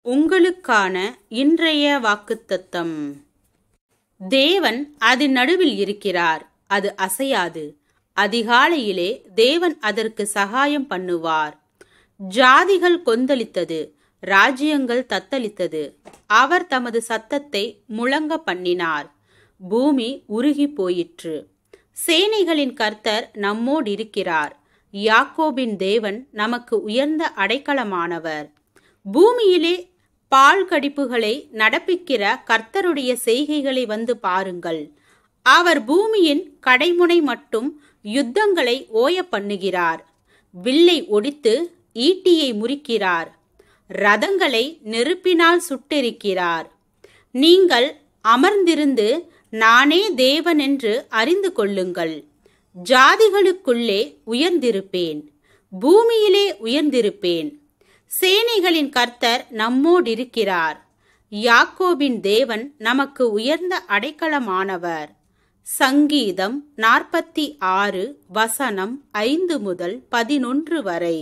உங்களுக்கான இன்றைய வாக்குத்தத்தம். தேவன் அதன் நடுவில் இருக்கிறார், அது அசையாது. அதிகாலையிலே தேவன் அதற்கு சகாயம் பண்ணுவார். ஜாதிகள் கொந்தளித்தது, ராஜ்யங்கள் தத்தளித்தது. அவர் தமது சத்தத்தை முழங்க பண்ணினார், பூமி உருகி போயிற்று. சேனைகளின் கர்த்தர் நம்மோடிருக்கிறார். யாக்கோபின் தேவன் நமக்கு உயர்ந்த அடைக்கலமானவர். பூமியிலே பால் கடிப்புகளை நடப்பிக்கிற கர்த்தருடைய செய்கைகளை வந்து பாருங்கள். அவர் பூமியின் கடைமுனை மட்டும் யுத்தங்களை ஓய பண்ணுகிறார். வில்லை ஒடித்து ஈட்டியை முறிக்கிறார். ரதங்களை நெருப்பினால் சுட்டெரிக்கிறார். நீங்கள் அமர்ந்திருந்து நானே தேவன் என்று அறிந்து கொள்ளுங்கள். ஜாதிகளுக்குள்ளே உயர்ந்திருப்பேன், பூமியிலே உயர்ந்திருப்பேன். சேனைகளின் கர்த்தர் நம்மோடிருக்கிறார். யாக்கோபின் தேவன் நமக்கு உயர்ந்த அடைக்கலமானவர். சங்கீதம் 46 வசனம் 5 முதல் 11 வரை.